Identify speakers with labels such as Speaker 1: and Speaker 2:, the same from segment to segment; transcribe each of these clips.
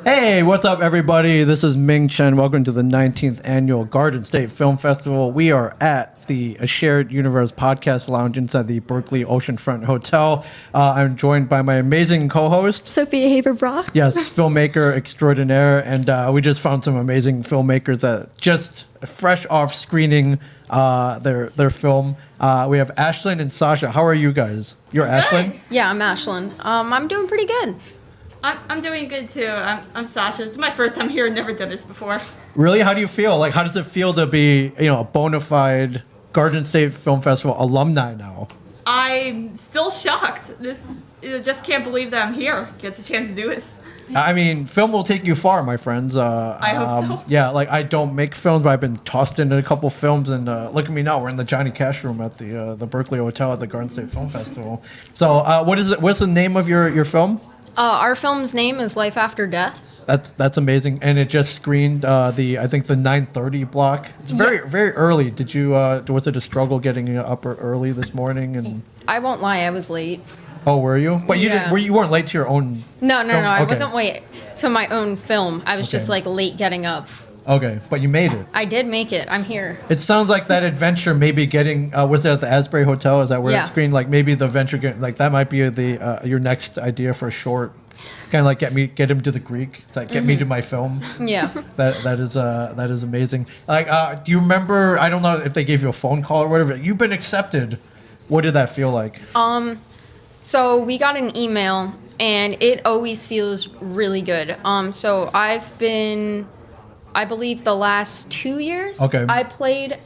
Speaker 1: Hey, what's up, everybody? This is Ming Chen. Welcome to the 19th Annual Garden State Film Festival. We are at the Shared Universe Podcast Lounge inside the Berkeley Oceanfront Hotel. I'm joined by my amazing co-host,
Speaker 2: Sophia Haver-Brock.
Speaker 1: Yes, filmmaker extraordinaire. And we just found some amazing filmmakers that just fresh off screening their film. We have Ashlyn and Sasha. How are you guys? You're Ashlyn?
Speaker 2: Yeah, I'm Ashlyn. I'm doing pretty good.
Speaker 3: I'm doing good too. I'm Sasha. It's my first time here. I've never done this before.
Speaker 1: Really? How do you feel? Like, how does it feel to be, a bona fide Garden State Film Festival alumni now?
Speaker 3: I'm still shocked. I just can't believe that I'm here. Get the chance to do this.
Speaker 1: I mean, film will take you far, my friends.
Speaker 3: I hope so.
Speaker 1: Yeah, like I don't make films, but I've been tossed into a couple films, and look at me now. We're in the Johnny Cash room at the Berkeley Hotel at the Garden State Film Festival. So, what's the name of your film?
Speaker 2: Our film's name is Life After Death.
Speaker 1: That's amazing, and it just screened I think the 9:30 block. It's very early. Did you was it a struggle getting up early this morning? And
Speaker 2: I won't lie, I was late.
Speaker 1: oh, were you? But you weren't late to your own.
Speaker 2: No,
Speaker 1: film?
Speaker 2: I
Speaker 1: Okay.
Speaker 2: wasn't late to my own film. I was just
Speaker 1: Okay.
Speaker 2: like late getting up.
Speaker 1: Okay, but you made it.
Speaker 2: I did make it. I'm here.
Speaker 1: It sounds like that adventure maybe getting was it at the Asbury Hotel? Is that where
Speaker 2: Yeah.
Speaker 1: it screened? Like maybe the venture like that might be the your next idea for a short. Kind of like get him to the Greek. It's like get me to my film.
Speaker 2: Yeah.
Speaker 1: That is amazing. Like, do you remember? I don't know if they gave you a phone call or whatever. You've been accepted. What did that feel like?
Speaker 2: So we got an email, and it always feels really good. So I've been, I believe, the last 2 years.
Speaker 1: Okay.
Speaker 2: I played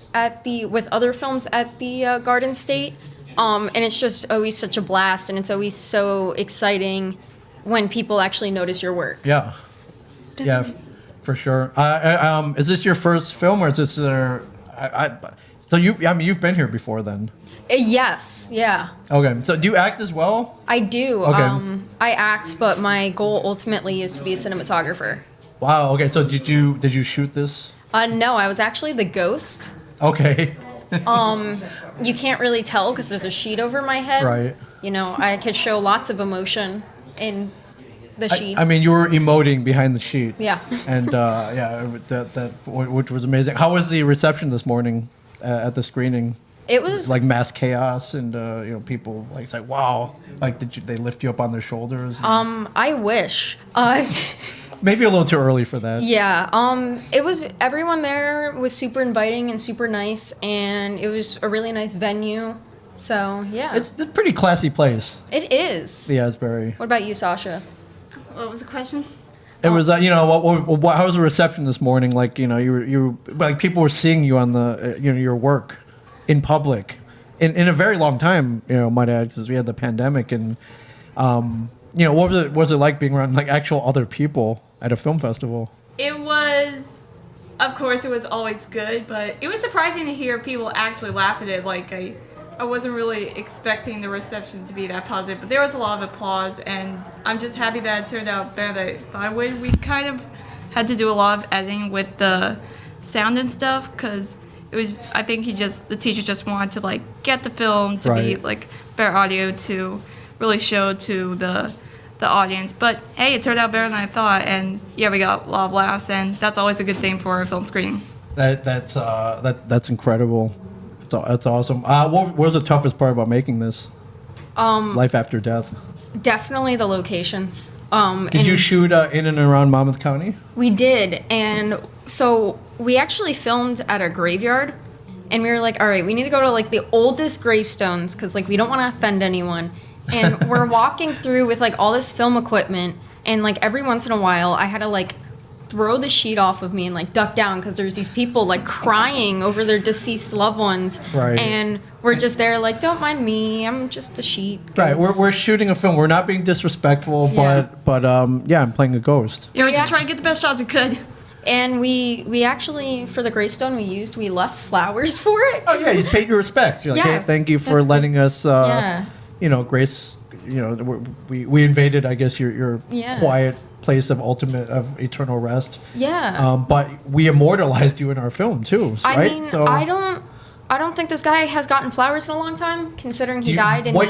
Speaker 2: with other films at the Garden State, and it's just always such a blast, and it's always so exciting when people actually notice your work.
Speaker 1: Yeah, for sure. Is this your first film, or is this so you've been here before then?
Speaker 2: Yes, yeah.
Speaker 1: Okay, so do you act as well?
Speaker 2: I do.
Speaker 1: Okay.
Speaker 2: I act, but my goal ultimately is to be a cinematographer.
Speaker 1: Wow. Okay, so did you shoot this?
Speaker 2: No, I was actually the ghost.
Speaker 1: Okay.
Speaker 2: You can't really tell because there's a sheet over my head.
Speaker 1: Right.
Speaker 2: I could show lots of emotion in the sheet.
Speaker 1: I mean, you were emoting behind the sheet.
Speaker 2: Yeah.
Speaker 1: And which was amazing. How was the reception this morning at the screening?
Speaker 2: It was
Speaker 1: Like mass chaos and people like it's like wow. Like they lift you up on their shoulders?
Speaker 2: I wish.
Speaker 1: Maybe a little too early for that.
Speaker 2: Yeah. It was everyone there was super inviting and super nice, and it was a really nice venue. So yeah.
Speaker 1: It's a pretty classy place.
Speaker 2: It is.
Speaker 1: The Asbury.
Speaker 2: What about you, Sasha?
Speaker 3: What was the question?
Speaker 1: It was how was the reception this morning? Like you like people were seeing you on the your work in public in a very long time. Might add, because we had the pandemic and what was it like being around like actual other people at a film festival?
Speaker 3: It was, of course, it was always good, but it was surprising to hear people actually laugh at it. Like I wasn't really expecting the reception to be that positive, but there was a lot of applause, and I'm just happy that it turned out better than I thought it would. We kind of had to do a lot of editing with the sound and stuff, because it was, I think the teacher just wanted to like get the film to be like better audio to really show to the audience. But hey, it turned out better than I thought, and yeah, we got a lot of laughs, and that's always a good thing for a film screening.
Speaker 1: That's incredible. That's awesome. What was the toughest part about making this? Life After Death.
Speaker 2: Definitely the locations.
Speaker 1: Did you shoot in and around Monmouth County?
Speaker 2: We did, and so we actually filmed at a graveyard, and we were like, all right, we need to go to like the oldest gravestones because like we don't want to offend anyone. And we're walking through with like all this film equipment, and like every once in a while I had to like throw the sheet off of me and like duck down because there's these people like crying over their deceased loved ones.
Speaker 1: Right.
Speaker 2: And we're just there like, don't mind me, I'm just a sheet.
Speaker 1: Right, we're shooting a film. We're not being disrespectful,
Speaker 2: Yeah.
Speaker 1: but I'm playing a ghost.
Speaker 3: Yeah, we're just trying to get the best shots we could.
Speaker 2: And we actually, for the gravestone we left flowers for it.
Speaker 1: Oh yeah, you paid your respects. You're like,
Speaker 2: Yeah,
Speaker 1: hey, thank you for
Speaker 2: that's
Speaker 1: letting us,
Speaker 2: Yeah.
Speaker 1: grace we invaded, I guess, your
Speaker 2: Yeah.
Speaker 1: quiet place of eternal rest.
Speaker 2: Yeah.
Speaker 1: But we immortalized you in our film too, right?
Speaker 2: I mean, I don't think this guy has gotten flowers in a long time, considering he died in the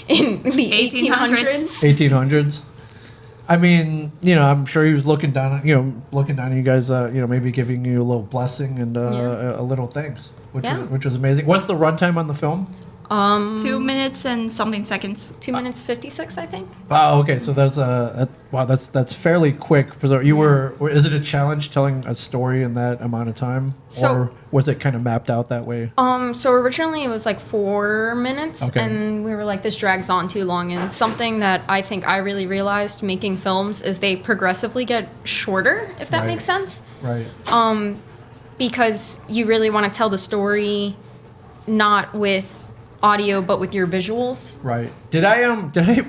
Speaker 2: 1800s.
Speaker 1: 1800s. I mean, I'm sure he was looking down at you guys, maybe giving you a little blessing and a little thanks, which was amazing. What's the runtime on the film?
Speaker 3: 2 minutes and something seconds.
Speaker 2: 2 minutes 56, I think.
Speaker 1: Wow. Okay, so that's fairly quick. So is it a challenge telling a story in that amount of time, or was it kind of mapped out that way?
Speaker 2: So originally it was like 4 minutes, and we were like, this drags on too long. And something that I think I really realized making films is they progressively get shorter, if that makes sense.
Speaker 1: Right.
Speaker 2: Because you really want to tell the story, not with audio but with your visuals.
Speaker 1: Right. Did I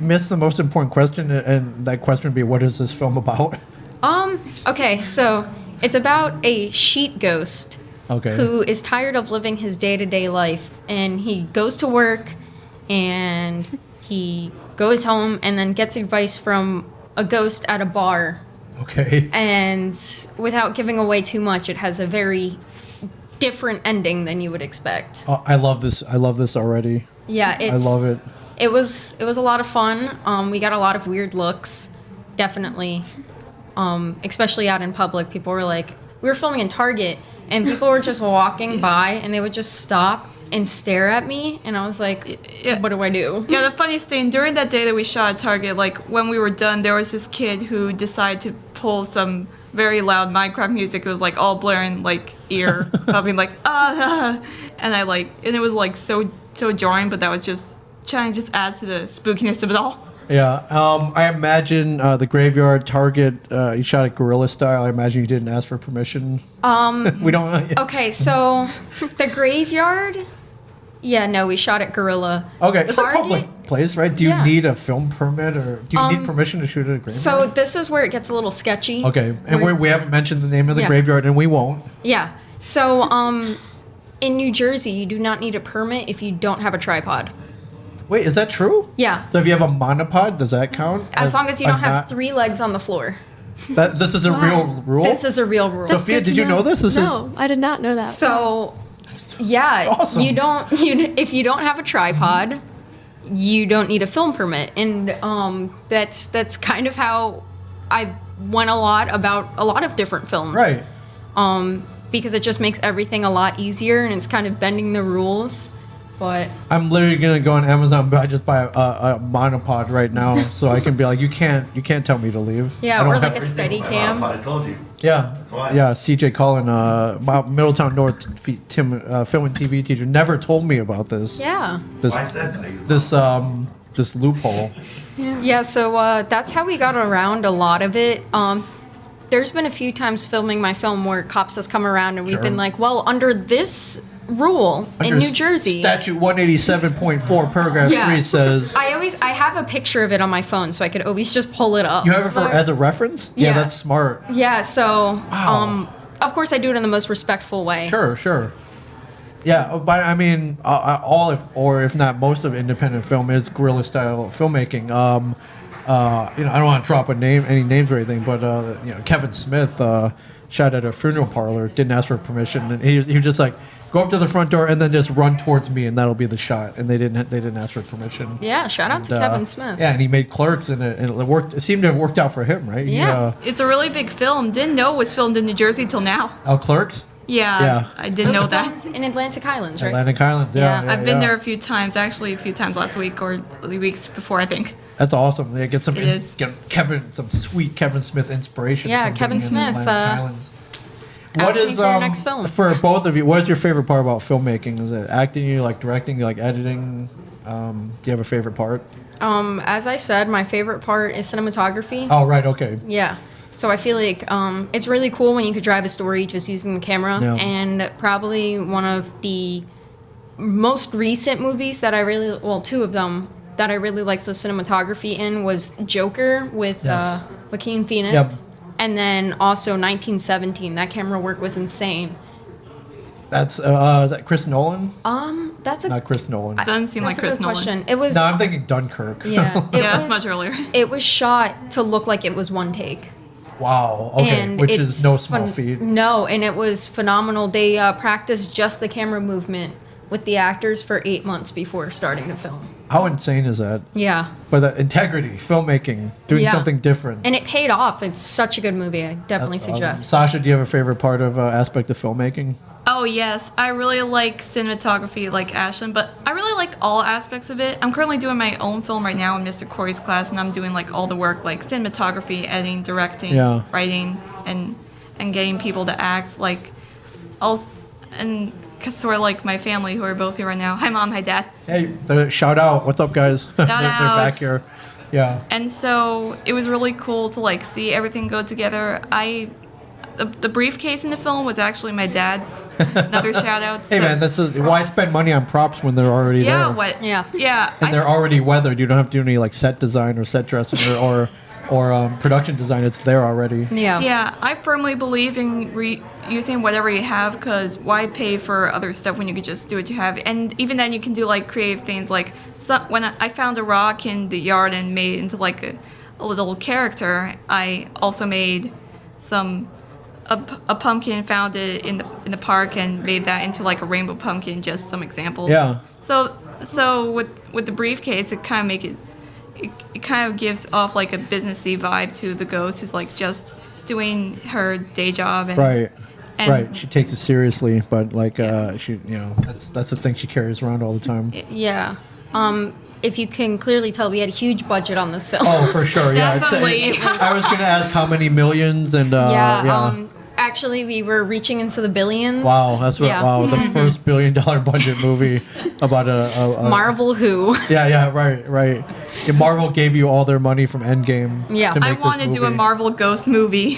Speaker 1: miss the most important question? And that question would be, what is this film about?
Speaker 2: Okay, so it's about a sheet ghost who is tired of living his day-to-day life, and he goes to work and he goes home and then gets advice from a ghost at a bar.
Speaker 1: Okay.
Speaker 2: And without giving away too much, it has a very different ending than you would expect.
Speaker 1: Oh, I love this already.
Speaker 2: Yeah,
Speaker 1: I love it.
Speaker 2: It was a lot of fun. We got a lot of weird looks, definitely. Especially out in public, people were like, we were filming in Target, and people were just walking by, and they would just stop and stare at me, and I was like, what do I do?
Speaker 3: Yeah, the funniest thing, during that day that we shot at Target, like when we were done, there was this kid who decided to pull some very loud Minecraft music. It was like all blaring, like ear popping, like and it was like so jarring, but that was just trying to just add to the spookiness of it all.
Speaker 1: Yeah, I imagine the graveyard Target. You shot it guerrilla style. I imagine you didn't ask for permission. We don't.
Speaker 2: Okay, so the graveyard. Yeah, no, we shot at guerrilla.
Speaker 1: Okay, it's a public place, right? Do you need a film permit, or do you need permission to shoot at a graveyard?
Speaker 2: So this is where it gets a little sketchy.
Speaker 1: Okay, and we haven't mentioned the name of the graveyard, and we won't.
Speaker 2: Yeah. So in New Jersey, you do not need a permit if you don't have a tripod.
Speaker 1: Wait, is that true?
Speaker 2: Yeah.
Speaker 1: So if you have a monopod, does that count?
Speaker 2: As long as you don't have 3 legs on the floor.
Speaker 1: This is a real rule?
Speaker 2: This is a real rule.
Speaker 1: Sophia, did you know this?
Speaker 4: No, I did not know that.
Speaker 2: So, yeah,
Speaker 1: awesome.
Speaker 2: If you don't have a tripod, you don't need a film permit, and that's kind of how I went about a lot of different films,
Speaker 1: right?
Speaker 2: Because it just makes everything a lot easier, and it's kind of bending the rules. But
Speaker 1: I'm literally gonna go on Amazon, but I just buy a monopod right now, so I can be like, you can't tell me to leave.
Speaker 2: Yeah, or like a steady cam.
Speaker 5: I told you.
Speaker 1: Yeah,
Speaker 5: That's why.
Speaker 1: Yeah, CJ Cullen, Middletown North film and TV teacher, never told me about this.
Speaker 2: Yeah.
Speaker 1: This loophole.
Speaker 2: Yeah. So that's how we got around a lot of it. There's been a few times filming my film where cops has come around and we've been like, well, under this rule in New Jersey,
Speaker 1: Statute 187.4 paragraph 3 says.
Speaker 2: I have a picture of it on my phone, so I could always just pull it up.
Speaker 1: You have it as a reference? Yeah, that's smart.
Speaker 2: Yeah. So
Speaker 1: Wow.
Speaker 2: of course I do it in the most respectful way.
Speaker 1: Sure. Yeah, but I mean, if not most of independent film is guerrilla style filmmaking. I don't want to drop any names or anything, but Kevin Smith shot at a funeral parlor, didn't ask for permission, and he was just like, go up to the front door and then just run towards me, and that'll be the shot. And they didn't ask for permission.
Speaker 2: Yeah, shout out to Kevin Smith.
Speaker 1: Yeah, and he made Clerks, and it worked. It seemed to have worked out for him, right?
Speaker 2: Yeah.
Speaker 3: It's a really big film. Didn't know it was filmed in New Jersey till now.
Speaker 1: Clerks?
Speaker 3: Yeah. I didn't know that.
Speaker 2: In Atlantic Islands, right?
Speaker 1: Atlantic Islands, yeah.
Speaker 3: I've been there a few times, actually a few times last week or the weeks before, I think.
Speaker 1: That's awesome. They get some
Speaker 3: It
Speaker 1: some sweet Kevin Smith inspiration.
Speaker 2: Yeah,
Speaker 1: from
Speaker 2: Kevin
Speaker 1: being in
Speaker 2: Smith.
Speaker 1: Atlantic Islands.
Speaker 2: Ask me for your next film.
Speaker 1: For both of you, what is your favorite part about filmmaking? Is it acting? You like directing? You like editing? Do you have a favorite part?
Speaker 2: As I said, my favorite part is cinematography.
Speaker 1: Oh, right. Okay.
Speaker 2: Yeah. So I feel like it's really cool when you could drive a story just using the camera.
Speaker 1: Yeah.
Speaker 2: And probably one of the most recent movies that two of them that I really liked the cinematography in was Joker with Joaquin Phoenix.
Speaker 1: Yep.
Speaker 2: And then also 1917. That camera work was insane.
Speaker 1: That's is that Chris Nolan?
Speaker 2: That's a
Speaker 1: Not Chris Nolan.
Speaker 3: Doesn't seem like
Speaker 2: that's a
Speaker 3: Chris
Speaker 2: good
Speaker 3: Nolan.
Speaker 2: question. It was
Speaker 1: No, I'm thinking Dunkirk.
Speaker 2: yeah,
Speaker 3: That's much earlier.
Speaker 2: It was shot to look like it was one take.
Speaker 1: Wow. Okay.
Speaker 2: And
Speaker 1: Which
Speaker 2: it's
Speaker 1: is no small feat.
Speaker 2: No, and it was phenomenal. They practiced just the camera movement with the actors for 8 months before starting to film.
Speaker 1: How insane is that?
Speaker 2: Yeah.
Speaker 1: But the integrity, filmmaking, doing
Speaker 2: Yeah.
Speaker 1: something different.
Speaker 2: And it paid off. It's such a good movie. I definitely suggest.
Speaker 1: Sasha, do you have a favorite part of aspect of filmmaking?
Speaker 3: Oh yes, I really like cinematography like Ashlyn, but I really like all aspects of it. I'm currently doing my own film right now in Mr. Corey's class, and I'm doing like all the work like cinematography, editing, directing,
Speaker 1: Yeah.
Speaker 3: writing, and getting people to act like also and sort of like my family who are both here right now. Hi mom, hi dad.
Speaker 1: Hey, shout out. What's up, guys? They're
Speaker 3: out.
Speaker 1: back here. Yeah.
Speaker 3: And so it was really cool to like see everything go together. The briefcase in the film was actually my dad's. Another shout out.
Speaker 1: Hey man, why spend money on props when they're already
Speaker 3: yeah,
Speaker 1: there?
Speaker 3: what?
Speaker 2: Yeah.
Speaker 3: Yeah.
Speaker 1: And they're already weathered. You don't have to do any like set design or set dressing or production design. It's there already.
Speaker 2: Yeah.
Speaker 3: Yeah, I firmly believe in using whatever you have, because why pay for other stuff when you could just do what you have? And even then, you can do like creative things. Like when I found a rock in the yard and made it into like a little character, I also made a pumpkin, found it in the park, and made that into like a rainbow pumpkin. Just some examples.
Speaker 1: Yeah.
Speaker 3: So with the briefcase, it kind of it kind of gives off like a businessy vibe to the ghost, who's like just doing her day job. And,
Speaker 1: Right.
Speaker 3: and
Speaker 1: Right. She takes it seriously, but like she, that's the thing she carries around all the time.
Speaker 2: Yeah. If you can clearly tell, we had a huge budget on this film.
Speaker 1: Oh, for sure. Yeah.
Speaker 3: Definitely.
Speaker 1: I was gonna ask how many millions and yeah.
Speaker 2: Actually, we were reaching into the billions.
Speaker 1: Wow, that's what.
Speaker 2: Yeah.
Speaker 1: Wow, the first $1 billion budget movie about a
Speaker 2: Marvel who?
Speaker 1: Yeah, right. Yeah, Marvel gave you all their money from Endgame.
Speaker 2: Yeah.
Speaker 1: to make
Speaker 3: I
Speaker 1: this
Speaker 3: want to do a
Speaker 1: movie.
Speaker 3: Marvel ghost movie.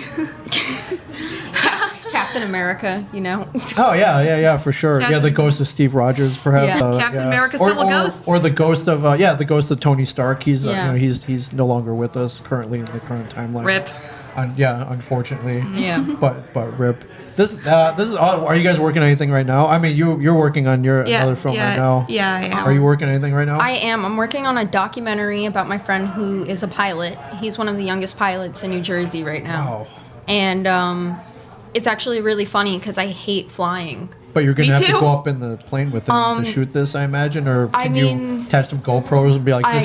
Speaker 2: Captain America, you know.
Speaker 1: Oh yeah, for sure. Yeah, the
Speaker 3: Captain-
Speaker 1: ghost of Steve Rogers, perhaps.
Speaker 2: Yeah.
Speaker 3: Captain America's still a ghost.
Speaker 1: Or the ghost of the ghost of Tony Stark. He's
Speaker 2: Yeah.
Speaker 1: he's no longer with us currently in the current timeline.
Speaker 3: Rip.
Speaker 1: Unfortunately.
Speaker 2: Yeah.
Speaker 1: But rip. This is. Are you guys working on anything right now? I mean, you're working on your other film right now.
Speaker 3: Yeah, I am.
Speaker 1: Are you working on anything right now?
Speaker 2: I am. I'm working on a documentary about my friend who is a pilot. He's one of the youngest pilots in New Jersey right now.
Speaker 1: Wow.
Speaker 2: And it's actually really funny because I hate flying.
Speaker 1: But you're gonna
Speaker 3: Me
Speaker 1: have to
Speaker 3: too.
Speaker 1: go up in the plane with him to shoot this, I imagine, or
Speaker 2: I
Speaker 1: can
Speaker 2: mean-
Speaker 1: you attach some GoPros and be like,
Speaker 2: I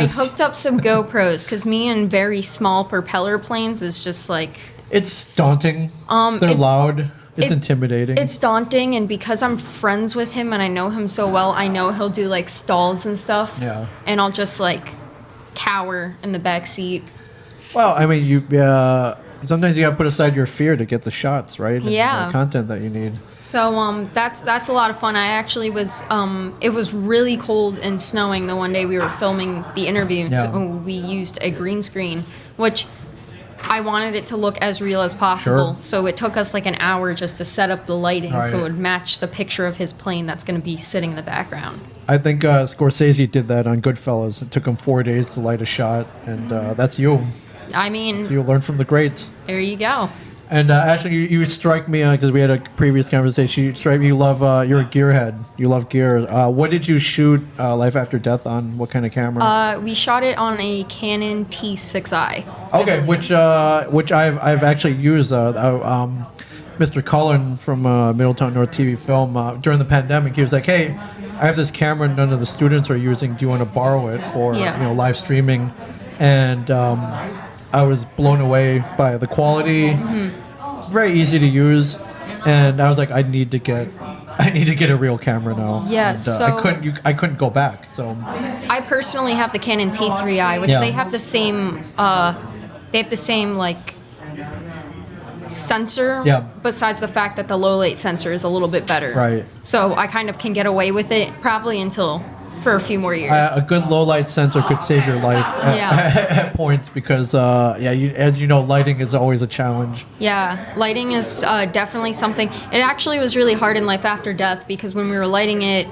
Speaker 1: this,
Speaker 2: hooked up some GoPros because me and very small propeller planes is just like
Speaker 1: It's daunting. They're
Speaker 2: it's-
Speaker 1: loud. It's
Speaker 2: it-
Speaker 1: intimidating.
Speaker 2: it's daunting, and because I'm friends with him and I know him so well, I know he'll do like stalls and stuff.
Speaker 1: Yeah.
Speaker 2: And I'll just like cower in the back seat.
Speaker 1: Well, I mean, sometimes you gotta put aside your fear to get the shots, right? And
Speaker 2: Yeah.
Speaker 1: the content that you need.
Speaker 2: So that's a lot of fun. I actually was it was really cold and snowing the one day we were filming the interview,
Speaker 1: Yeah.
Speaker 2: so we used a green screen, which I wanted it to look as real as possible.
Speaker 1: Sure.
Speaker 2: So it took us like an hour just to set up the lighting so
Speaker 1: Right.
Speaker 2: it would match the picture of his plane that's going to be sitting in the background.
Speaker 1: I think Scorsese did that on Goodfellas. It took him 4 days to light a shot, and that's you.
Speaker 2: I mean,
Speaker 1: So you learn from the greats.
Speaker 2: there you go.
Speaker 1: And actually, you strike me because we had a previous conversation. You strike me. You love. You're a gearhead. You love gear. What did you shoot Life After Death on? What kind of camera?
Speaker 2: We shot it on a Canon T6i. I
Speaker 1: Okay,
Speaker 2: believe.
Speaker 1: which I've actually used. Mr. Cullen from Middletown North TV Film during the pandemic, he was like, "Hey, I have this camera none of the students are using. Do you want to borrow it for
Speaker 2: Yeah.
Speaker 1: live streaming?" And I was blown away by the quality. Very easy to use, and I was like, I need to get a real camera now.
Speaker 2: Yeah,
Speaker 1: and,
Speaker 2: so-
Speaker 1: I couldn't go back. So
Speaker 2: I personally have the Canon T3i, which
Speaker 1: Yeah.
Speaker 2: they have the same like sensor.
Speaker 1: Yeah.
Speaker 2: Besides the fact that the low light sensor is a little bit better.
Speaker 1: Right.
Speaker 2: So I kind of can get away with it probably for a few more years.
Speaker 1: a good low light sensor could save your life at,
Speaker 2: Yeah.
Speaker 1: at points because as you know, lighting is always a challenge.
Speaker 2: Yeah, lighting is definitely something. It actually was really hard in Life After Death because when we were lighting it,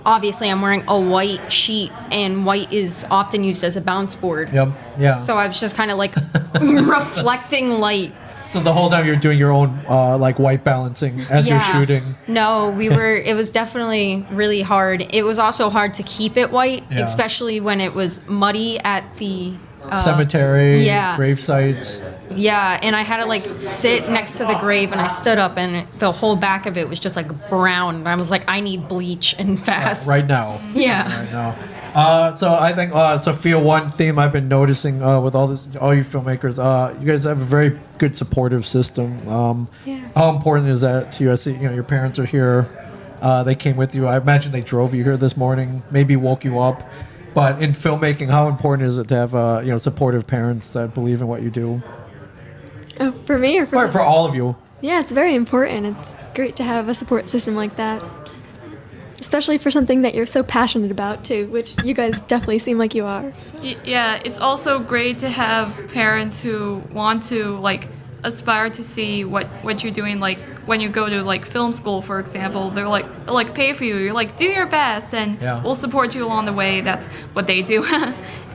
Speaker 2: obviously I'm wearing a white sheet, and white is often used as a bounce board.
Speaker 1: Yep. Yeah.
Speaker 2: So I was just kind of like reflecting light
Speaker 1: So the whole time you're doing your own like white balancing as you're shooting.
Speaker 2: No, we were. It was definitely really hard. It was also hard to keep it white,
Speaker 1: Yeah.
Speaker 2: especially when it was muddy at the
Speaker 1: Cemetery,
Speaker 2: yeah.
Speaker 1: grave sites.
Speaker 2: Yeah, and I had to like sit next to the grave, and I stood up, and the whole back of it was just like brown. And I was like, I need bleach and fast.
Speaker 1: Right now.
Speaker 2: Yeah.
Speaker 1: Right now. So I think Sophia, one theme I've been noticing with all you filmmakers, you guys have a very good supportive system. How important is that to you? I see, your parents are here. They came with you. I imagine they drove you here this morning, maybe woke you up. But in filmmaking, how important is it to have supportive parents that believe in what you do?
Speaker 4: Oh, for me or
Speaker 1: For all of you.
Speaker 4: Yeah, it's very important. It's great to have a support system like that. Especially for something that you're so passionate about, too, which you guys definitely seem like you are.
Speaker 3: Yeah, it's also great to have parents who want to, like, aspire to see what you're doing. Like, when you go to, like, film school, for example, they'll pay for you. You're like, do your best, and we'll support you along the way. That's what they do.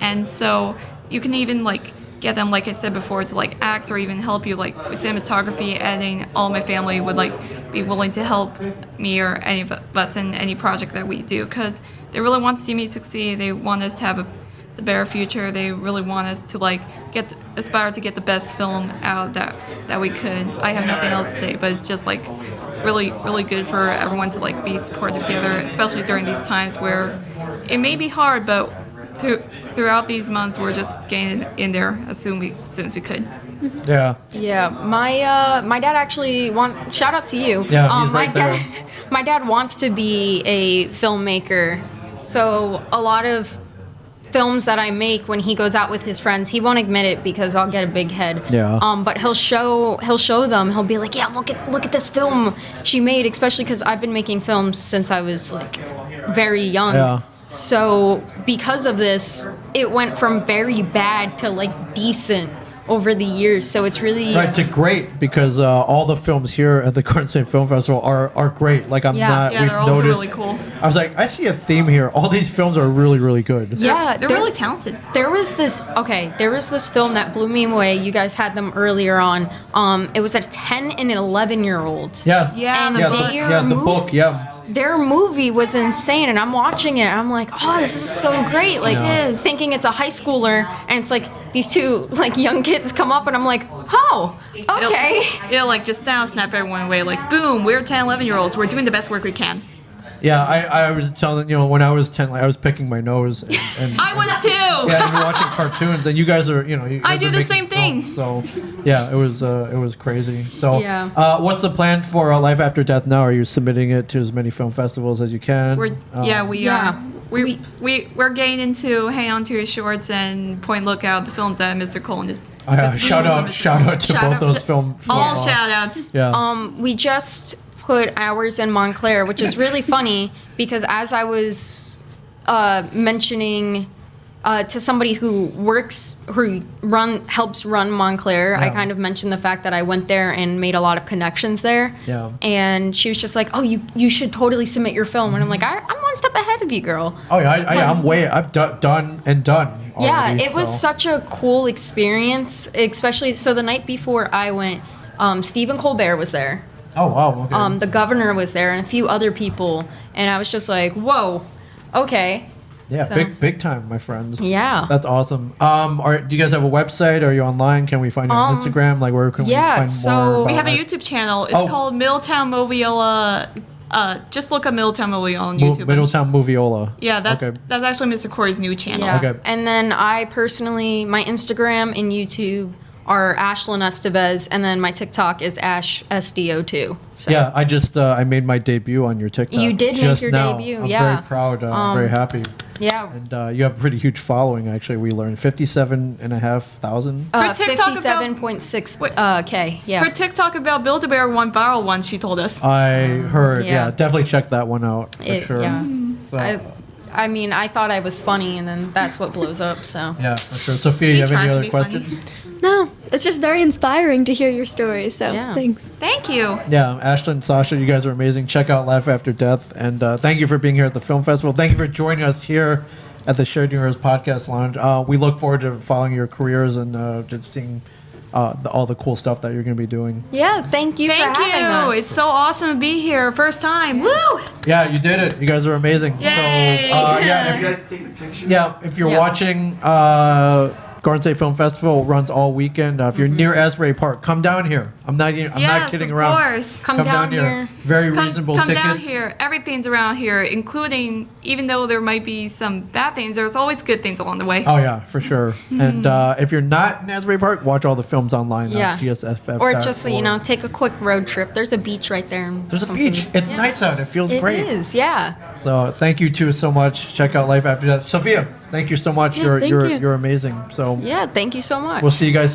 Speaker 3: And so you can even, like, get them, like I said before, to like act or even help you like with cinematography, editing. All my family would like be willing to help me or any of us in any project that we do, because they really want to see me succeed. They want us to have the better future. They really want us to like aspire to get the best film out that we could. I have nothing else to say, but it's just like really, really good for everyone to like be supportive together, especially during these times where it may be hard, but throughout these months, we're just getting in there as soon as we could.
Speaker 1: Yeah.
Speaker 2: Yeah, my dad actually shout out to you.
Speaker 1: Yeah, he's right there.
Speaker 2: My dad wants to be a filmmaker, so a lot of films that I make when he goes out with his friends, he won't admit it because I'll get a big head.
Speaker 1: Yeah.
Speaker 2: But he'll show them. He'll be like, yeah, look at this film she made, especially because I've been making films since I was like very young.
Speaker 1: Yeah.
Speaker 2: So because of this, it went from very bad to like decent over the years. So it's really
Speaker 1: right to great, because all the films here at the Garden State Film Festival are great. Like
Speaker 2: Yeah,
Speaker 3: they're also really cool.
Speaker 1: I was like, I see a theme here. All these films are really, really good.
Speaker 2: Yeah,
Speaker 3: they're really talented.
Speaker 2: There was this film that blew me away. You guys had them earlier on. It was a 10 and 11-year-old.
Speaker 1: Yeah.
Speaker 3: Yeah,
Speaker 2: And
Speaker 3: the book.
Speaker 1: The book. Yeah.
Speaker 2: Their movie was insane, and I'm watching it, and I'm like, oh, this is so great. Like, thinking it's a high schooler, and it's like these two like young kids come up, and I'm like, oh, okay.
Speaker 3: It'll like just snap everyone away. Like, boom, we're 10, 11-year-olds. We're doing the best work we can.
Speaker 1: Yeah, I was telling when I was 10, like, I was picking my nose. And
Speaker 3: I was too.
Speaker 1: Yeah, and you're watching cartoons, and you guys are, you guys
Speaker 3: I do
Speaker 1: are
Speaker 3: the
Speaker 1: making
Speaker 3: same thing.
Speaker 1: films, so, yeah, it was crazy. So,
Speaker 2: Yeah.
Speaker 1: What's the plan for Life After Death now? Are you submitting it to as many film festivals as you can?
Speaker 3: We are. We're getting into Hang On to Your Shorts and Point Lookout, the films that Mr. Colin is.
Speaker 1: Shout out to both those films.
Speaker 3: All shout outs.
Speaker 1: Yeah.
Speaker 2: We just put ours in Montclair, which is really funny because as I was mentioning to somebody who helps run Montclair, I kind of mentioned the fact that I went there and made a lot of connections there.
Speaker 1: Yeah.
Speaker 2: And she was just like, "Oh, you should totally submit your film." And I'm like, "I'm one step ahead of you, girl."
Speaker 1: Oh yeah, I've done already,
Speaker 2: Yeah, it was such a cool experience, especially so the night before I went, Stephen Colbert was there.
Speaker 1: Oh wow. Okay.
Speaker 2: The governor was there and a few other people, and I was just like, "Whoa, okay."
Speaker 1: Yeah,
Speaker 2: So-
Speaker 1: big time, my friends.
Speaker 2: Yeah.
Speaker 1: That's awesome. Do you guys have a website? Are you online? Can we find you on Instagram? Like, where can we find
Speaker 2: so
Speaker 1: more about
Speaker 3: We have a
Speaker 1: Life?
Speaker 3: YouTube channel. It's called Middletown Moviola. Just look up Middletown Moviola on YouTube.
Speaker 1: Middletown Moviola.
Speaker 3: Yeah, that's
Speaker 1: okay.
Speaker 3: actually Mr. Corey's new channel.
Speaker 2: Yeah.
Speaker 1: Okay.
Speaker 2: And then I personally, my Instagram and YouTube are Ashlyn Estevez, and then my TikTok is AshSDO2. So.
Speaker 1: Yeah, I just I made my debut on your TikTok.
Speaker 2: You did make
Speaker 1: just
Speaker 2: your
Speaker 1: now.
Speaker 2: debut,
Speaker 1: I'm
Speaker 2: yeah.
Speaker 1: very proud. I'm very happy.
Speaker 2: Yeah.
Speaker 1: And you have a pretty huge following, actually. We learned 57,500.
Speaker 3: Her TikTok
Speaker 2: 57.6 K. Yeah.
Speaker 3: Her TikTok about Build-A-Bear went viral once, she told us.
Speaker 1: I heard. Yeah.
Speaker 2: Yeah.
Speaker 1: Definitely check that one out for sure.
Speaker 2: Yeah.
Speaker 1: So,
Speaker 2: I mean, I thought I was funny, and then that's what blows up. So.
Speaker 1: yeah, for sure. Sophia,
Speaker 3: She
Speaker 1: you have any
Speaker 3: tries to
Speaker 1: other
Speaker 3: be funny.
Speaker 1: questions?
Speaker 4: No, it's just very inspiring to hear your story. So
Speaker 2: Yeah.
Speaker 4: thanks.
Speaker 3: Thank you.
Speaker 1: Yeah, Ashlyn, Sasha, you guys are amazing. Check out Life After Death. And thank you for being here at the film festival. Thank you for joining us here at the Shared Universe Podcast Lounge. We look forward to following your careers and just seeing all the cool stuff that you're going to be doing.
Speaker 2: Yeah, thank you
Speaker 3: Thank
Speaker 2: for having us.
Speaker 3: you. It's so awesome to be here. First time. Woo!
Speaker 1: Yeah, you did it. You guys are amazing.
Speaker 3: Yay!
Speaker 1: So
Speaker 5: You guys take a picture?
Speaker 1: if you're
Speaker 2: Yeah.
Speaker 1: watching Garden State Film Festival runs all weekend. If you're near Asbury Park, come down here. I'm not kidding
Speaker 3: of
Speaker 1: around.
Speaker 3: course.
Speaker 2: Come down here.
Speaker 1: Very reasonable
Speaker 3: Come
Speaker 1: tickets.
Speaker 3: down here. Everything's around here, including, even though there might be some bad things, there's always good things along the way.
Speaker 1: Oh yeah, for sure. And if you're not in Asbury Park, watch all the films online
Speaker 2: Yeah.
Speaker 1: on GSFF.
Speaker 2: Or just, take a quick road trip. There's a beach right there. and
Speaker 1: There's a
Speaker 2: something-
Speaker 1: beach. It's nice out. It feels
Speaker 2: It
Speaker 1: great.
Speaker 2: is, yeah.
Speaker 1: So thank you two so much. Check out Life After Death. Sophia, thank you so much.
Speaker 4: Yeah, thank you.
Speaker 1: You're amazing. So
Speaker 2: Yeah, thank you so much.
Speaker 1: we'll see you guys soon.